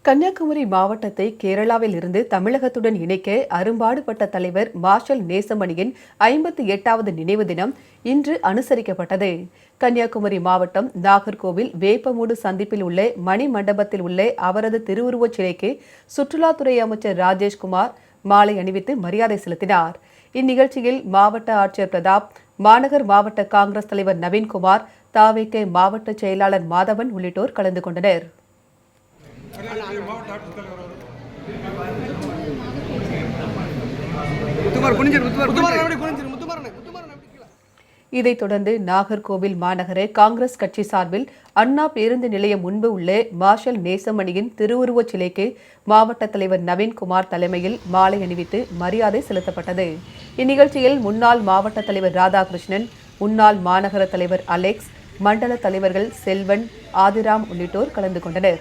கன்னியாகுமரி மாவட்டத்தை கேரளாவில் இருந்து தமிழகத்துடன் இணைக்க அரும்பாடுபட்ட தலைவர் மார்ஷல் நேசமணியின் 58வது நினைவு தினம் இன்று அனுசரிக்கப்பட்டது. கன்னியாகுமரி மாவட்டம் நாகர்கோவில் வேப்பமூடு சந்திப்பில் உள்ள மணி மண்டபத்தில் உள்ள அவரது திருவுருவச் சிலைக்கு சுற்றுலாத்துறை அமைச்சர் ராஜேஷ்குமார் மாலை அணிவித்து மரியாதை செலுத்தினார். இந்நிகழ்ச்சியில் மாவட்ட ஆட்சியர் பிரதாப், மாநகர் மாவட்ட காங்கிரஸ் தலைவர் நவீன்குமார், தவிக மாவட்ட செயலாளர் மாதவன் உள்ளிட்டோர் கலந்து கொண்டனர். இதைத் தொடர்ந்து நாகர்கோவில் மாநகர காங்கிரஸ் கட்சி சார்பில் அண்ணா பேருந்து நிலையம் முன்பு உள்ள மார்ஷல் நேசமணியின் திருவுருவச் சிலைக்கு மாவட்ட தலைவர் நவீன்குமார் தலைமையில் மாலை அணிவித்து மரியாதை செலுத்தப்பட்டது. இந்நிகழ்ச்சியில் முன்னாள் மாவட்ட தலைவர் ராதாகிருஷ்ணன், முன்னாள் மாநகர தலைவர் அலெக்ஸ், மண்டல தலைவர்கள் செல்வன், ஆதிராம் உள்ளிட்டோர் கலந்து கொண்டனர்.